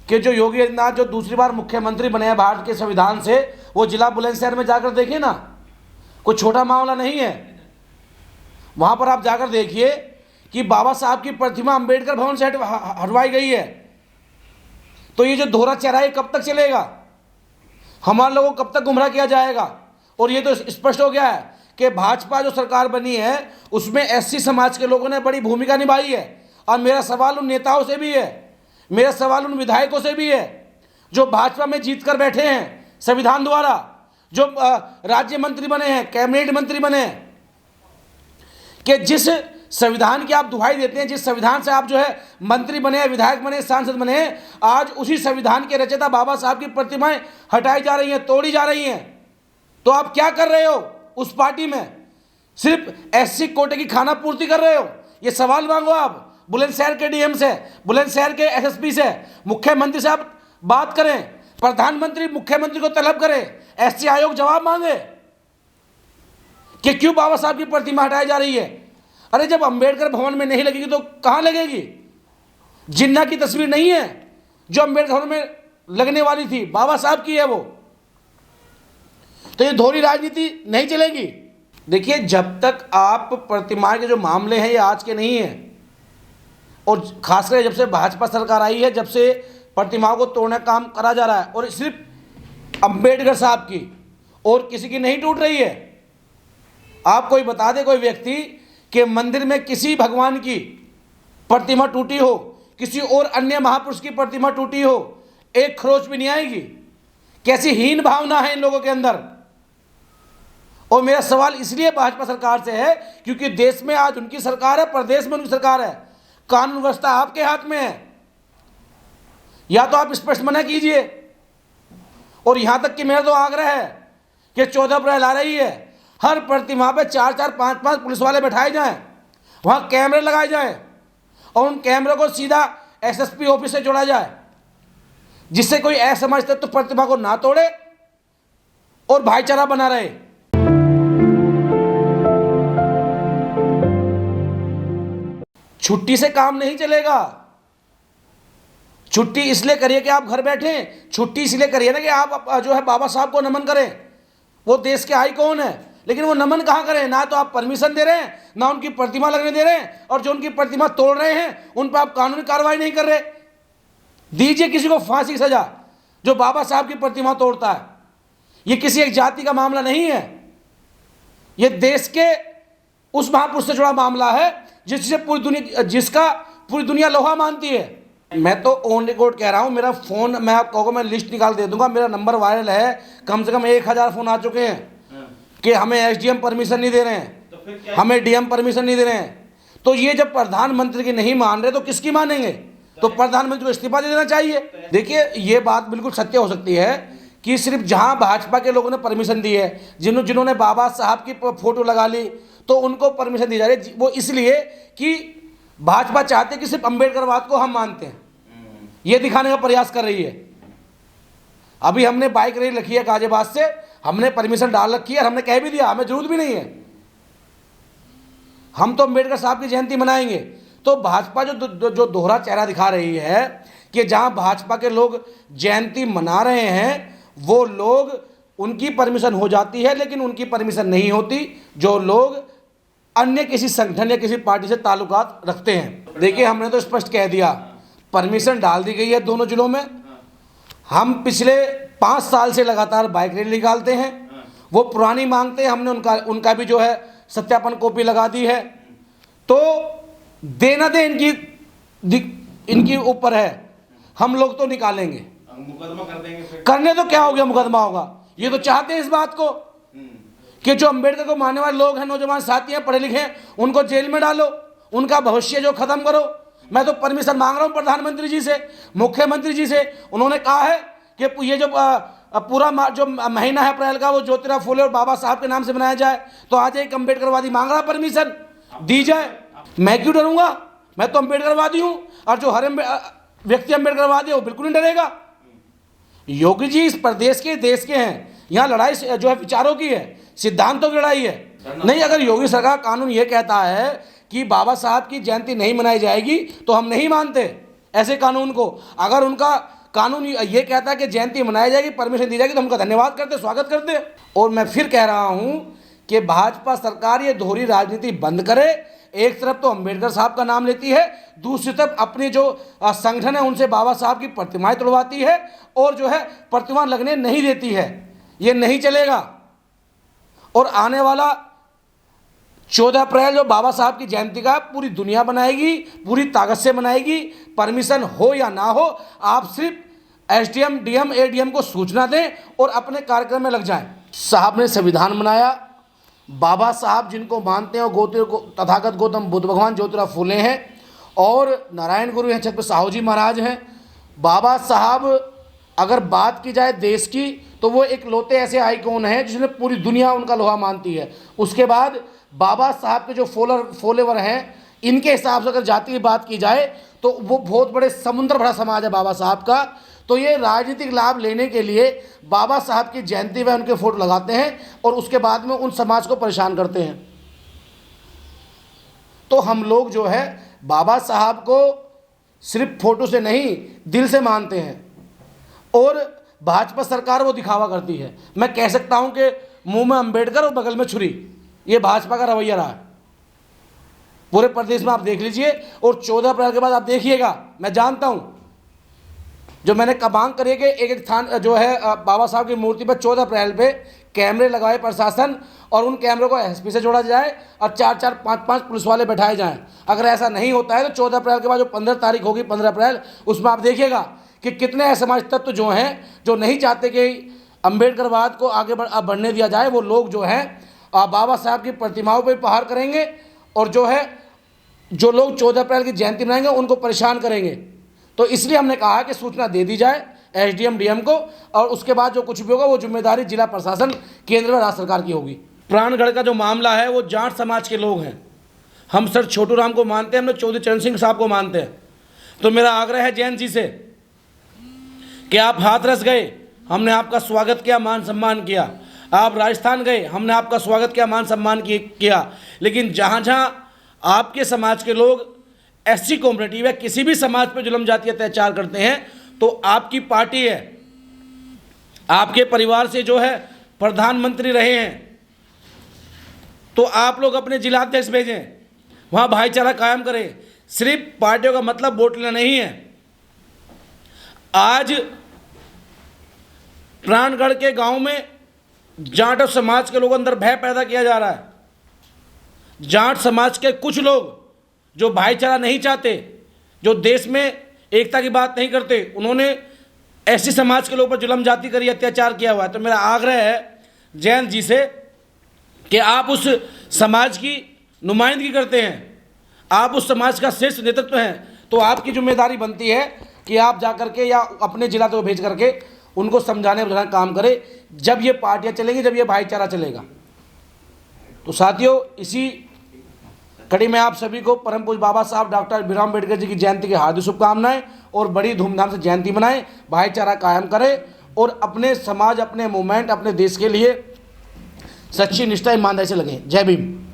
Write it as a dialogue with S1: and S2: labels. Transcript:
S1: कि जो योगी आदित्यनाथ जो दूसरी बार मुख्यमंत्री बने हैं भारत के संविधान से, वो जिला बुलंदशहर में जाकर देखिए ना, कोई छोटा मामला नहीं है। वहाँ पर आप जाकर देखिए कि बाबा साहब की प्रतिमा अंबेडकर भवन से हटवाई गई है। तो ये जो दोहरा चेहरा है कब तक चलेगा? हमारे लोगों को कब तक गुमराह किया जाएगा? और ये तो स्पष्ट हो गया है कि भाजपा जो सरकार बनी है उसमें एससी समाज के लोगों ने बड़ी भूमिका निभाई है। और मेरा सवाल उन नेताओं से भी है, मेरा सवाल उन विधायकों से भी है जो भाजपा में जीत कर बैठे हैं संविधान द्वारा, जो राज्य मंत्री बने हैं, कैबिनेट मंत्री बने हैं, कि जिस संविधान की आप दुहाई देते हैं, जिस संविधान से आप जो है मंत्री बने, विधायक बने, सांसद बने, आज उसी संविधान के रचयिता बाबा साहब की प्रतिमाएं हटाई जा रही हैं, तोड़ी जा रही हैं। तो आप क्या कर रहे हो उस पार्टी में? सिर्फ एससी कोटे की खाना पूर्ति कर रहे हो? ये सवाल मांगो आप बुलंदशहर के डीएम से, बुलंदशहर के एसएसपी से, मुख्यमंत्री से आप बात करें, प्रधानमंत्री मुख्यमंत्री को तलब करें, एससी आयोग जवाब मांगे कि क्यों बाबा साहब की प्रतिमा हटाई जा रही है। अरे जब अंबेडकर भवन में नहीं लगेगी तो कहां लगेगी? जिन्ना की तस्वीर नहीं है जो अंबेडकर भवन में लगने वाली थी, बाबा साहब की है वो। तो ये दोहरी राजनीति नहीं चलेगी। देखिए, जब तक आप प्रतिमा के जो मामले हैं ये आज के नहीं हैं, और खासकर जब से भाजपा सरकार आई है, जब से प्रतिमाओं को तोड़ने का काम करा जा रहा है, और सिर्फ अंबेडकर साहब की और किसी की नहीं टूट रही है। आप कोई बता दे, कोई व्यक्ति कि मंदिर में किसी भगवान की प्रतिमा टूटी हो, किसी और अन्य महापुरुष की प्रतिमा टूटी हो, एक खरोच भी नहीं आएगी। कैसी हीन भावना है इन लोगों के अंदर। और मेरा सवाल इसलिए भाजपा सरकार से है क्योंकि देश में आज उनकी सरकार है, प्रदेश में उनकी सरकार है, कानून व्यवस्था आपके हाथ में है। या तो आप स्पष्ट मना कीजिए। और यहां तक कि मेरा तो आग्रह है कि 14 अप्रैल आ रही है, हर प्रतिमा पे 4-4, 5-5 पुलिस वाले बैठाए जाएं, वहां कैमरे लगाए जाएं, और उन कैमरों को सीधा एसएसपी ऑफिस से जोड़ा जाए, जिससे कोई असमझ तत्व प्रतिमा को ना तोड़े और भाईचारा बना रहे। छुट्टी से काम नहीं चलेगा। छुट्टी इसलिए करिए कि आप घर बैठे, छुट्टी इसलिए करिए ना कि आप जो है बाबा साहब को नमन करें। वो देश के आइकॉन है, लेकिन वो नमन कहां करें? ना तो आप परमिशन दे रहे हैं, ना उनकी प्रतिमा लगने दे रहे हैं, और जो उनकी प्रतिमा तोड़ रहे हैं उन पर आप कानूनी कार्रवाई नहीं कर रहे। दीजिए किसी को फांसी की सजा जो बाबा साहब की प्रतिमा तोड़ता है। ये किसी एक जाति का मामला नहीं है, ये देश के उस महापुरुष से जुड़ा मामला है जिसका पूरी दुनिया लोहा मानती है। मैं तो ऑन रिकॉर्ड कह रहा हूं, मेरा फोन, मैं आप कहोगे मैं लिस्ट निकाल दे दूंगा, मेरा नंबर वायरल है, कम से कम 1000 फोन आ चुके हैं कि हमें एसडीएम परमिशन नहीं दे रहे हैं, तो हमें डीएम परमिशन नहीं दे रहे हैं। तो ये जब प्रधानमंत्री की नहीं मान रहे तो किसकी मानेंगे? तो प्रधानमंत्री को इस्तीफा दे देना चाहिए। देखिए, ये बात बिल्कुल सत्य हो सकती है कि सिर्फ जहां भाजपा के लोगों ने परमिशन दी है, जिन्होंने बाबा साहब की फोटो लगा ली, तो उनको परमिशन दी जा रही है। वो इसलिए कि भाजपा चाहते कि सिर्फ अंबेडकरवाद को हम मानते हैं, ये दिखाने का प्रयास कर रही है। अभी हमने बाइक रैली रखी है गाजियाबाद से, हमने परमिशन डाल रखी है, और हमने कह भी दिया हमें जरूरत भी नहीं है, हम तो अंबेडकर साहब की जयंती मनाएंगे। तो भाजपा जो दोहरा चेहरा दिखा रही है कि जहां भाजपा के लोग जयंती मना रहे हैं, वो लोग, उनकी परमिशन हो जाती है, लेकिन उनकी परमिशन नहीं होती जो लोग अन्य किसी संगठन या किसी पार्टी से ताल्लुकात रखते हैं। देखिए, हमने तो स्पष्ट कह दिया, परमिशन डाल दी गई है दोनों जिलों में। हम पिछले 5 साल से लगातार बाइक रैली निकालते हैं, वो पुरानी मांगते हैं, हमने उनका भी जो है सत्यापन कॉपी लगा दी है। तो देना दे इनकी ऊपर है, हम लोग तो निकालेंगे,
S2: मुकदमा कर देंगे फिर।
S1: करने तो क्या हो गया, मुकदमा होगा। ये तो चाहते हैं इस बात को कि जो अंबेडकर को मानने वाले लोग हैं, नौजवान साथी हैं, पढ़े लिखे हैं, उनको जेल में डालो, उनका भविष्य जो खत्म करो। मैं तो परमिशन मांग रहा हूं प्रधानमंत्री जी से, मुख्यमंत्री जी से। उन्होंने कहा है कि ये जो पूरा जो महीना है अप्रैल का, वो ज्योतिराव फूले और बाबा साहब के नाम से बनाया जाए। तो आज एक अंबेडकरवादी मांग रहा परमिशन, दी जाए। मैं क्यों डरूंगा? मैं तो अंबेडकरवादी हूं, और जो हर व्यक्ति अंबेडकरवादी है वो बिल्कुल नहीं डरेगा। योगी जी इस प्रदेश के, देश के हैं, यहाँ लड़ाई जो है विचारों की है, सिद्धांतों की लड़ाई है। नहीं, अगर योगी सरकार कानून ये कहता है कि बाबा साहब की जयंती नहीं मनाई जाएगी तो हम नहीं मानते ऐसे कानून को। अगर उनका कानून ये कहता है कि जयंती मनाई जाएगी, परमिशन दी जाएगी, तो उनका धन्यवाद करते, स्वागत करते। और मैं फिर कह रहा हूं कि भाजपा सरकार ये दोहरी राजनीति बंद करे। एक तरफ तो अंबेडकर साहब का नाम लेती है, दूसरी तरफ अपने जो संगठन है उनसे बाबा साहब की प्रतिमाएं तोड़वाती है और जो है प्रतिमा लगने नहीं देती है। ये नहीं चलेगा। और आने वाला 14 अप्रैल जो बाबा साहब की जयंती का पूरी दुनिया बनाएगी, पूरी ताकत से बनाएगी। परमिशन हो या ना हो, आप सिर्फ एसडीएम, डीएम, एडीएम को सूचना दें और अपने कार्यक्रम में लग जाएं। साहब ने संविधान बनाया। बाबा साहब जिनको मानते हैं वो तथागत गौतम बुद्ध भगवान ज्योतिराव फूले हैं और नारायण गुरु हैं, छत्रपति साहू जी महाराज हैं। बाबा साहब अगर बात की जाए देश की तो वो एक लौते ऐसे आइकॉन हैं जिसने पूरी दुनिया उनका लोहा मानती है। उसके बाद बाबा साहब के जो फॉलोवर हैं, इनके हिसाब से अगर जाति की बात की जाए तो वो बहुत बड़े समुद्र भरा समाज है बाबा साहब का। तो ये राजनीतिक लाभ लेने के लिए बाबा साहब की जयंती में उनके फोटो लगाते हैं और उसके बाद में उन समाज को परेशान करते हैं। तो हम लोग जो है बाबा साहब को सिर्फ फोटो से नहीं, दिल से मानते हैं। और भाजपा सरकार वो दिखावा करती है। मैं कह सकता हूं कि मुंह में अंबेडकर और बगल में छुरी, ये भाजपा का रवैया रहा है पूरे प्रदेश में। आप देख लीजिए। और 14 अप्रैल के बाद आप देखिएगा, मैं जानता हूं जो मैंने कबांग करे कि एक स्थान जो है बाबा साहब की मूर्ति पर 14 अप्रैल पे कैमरे लगाए प्रशासन और उन कैमरों को एसपी से जोड़ा जाए और 4-4, 5-5 पुलिस वाले बैठाए जाएं। अगर ऐसा नहीं होता है तो 14 अप्रैल के बाद जो 15 तारीख होगी, 15 अप्रैल, उसमें आप देखिएगा कि कितने असमाज तत्व जो हैं, जो नहीं चाहते कि अंबेडकरवाद को आगे बढ़ने दिया जाए, वो लोग जो हैं बाबा साहब की प्रतिमाओं पर प्रहार करेंगे और जो लोग 14 अप्रैल की जयंती मनाएंगे उनको परेशान करेंगे। तो इसलिए हमने कहा कि सूचना दे दी जाए एसडीएम, डीएम को, और उसके बाद जो कुछ भी होगा वो जिम्मेदारी जिला प्रशासन, केंद्र व राज्य सरकार की होगी। प्राणगढ़ का जो मामला है वो जाट समाज के लोग हैं। हम सर छोटू राम को मानते हैं, हम लोग चौधरी चरण सिंह साहब को मानते हैं। तो मेरा आग्रह है जैन जी से कि आप हाथरस गए, हमने आपका स्वागत किया, मान सम्मान किया। आप राजस्थान गए, हमने आपका स्वागत किया, मान सम्मान किया। लेकिन जहाँ जहाँ आपके समाज के लोग एससी कम्युनिटी या किसी भी समाज पर जुल्म जाति अत्याचार करते हैं तो आपकी पार्टी है, आपके परिवार से जो है प्रधानमंत्री रहे हैं, तो आप लोग अपने जिलाध्यक्ष भेजें, वहाँ भाईचारा कायम करें। सिर्फ पार्टियों का मतलब वोट लेना नहीं है। आज प्राणगढ़ के गांव में जाट समाज के लोगों अंदर भय पैदा किया जा रहा है। जाट समाज के कुछ लोग जो भाईचारा नहीं चाहते, जो देश में एकता की बात नहीं करते, उन्होंने ऐसी समाज के लोगों पर जुल्म जाति करी, अत्याचार किया हुआ है। तो मेरा आग्रह है जैन जी से कि आप उस समाज की नुमाइंदगी करते हैं, आप उस समाज का शीर्ष नेतृत्व हैं, तो आपकी जिम्मेदारी बनती है कि आप जाकर के या अपने जिला को भेज करके उनको समझाने बुझाने का काम करें। जब ये पार्टियां चलेंगी, जब ये भाईचारा चलेगा। तो साथियों, इसी कड़ी में आप सभी को परम पूज्य बाबा साहब डॉक्टर भीमराव अम्बेडकर जी की जयंती की हार्दिक शुभकामनाएं और बड़ी धूमधाम से जयंती मनाएं, भाईचारा कायम करें और अपने समाज, अपने मूवमेंट, अपने देश के लिए सच्ची निष्ठा ईमानदारी से लगें। जय भीम।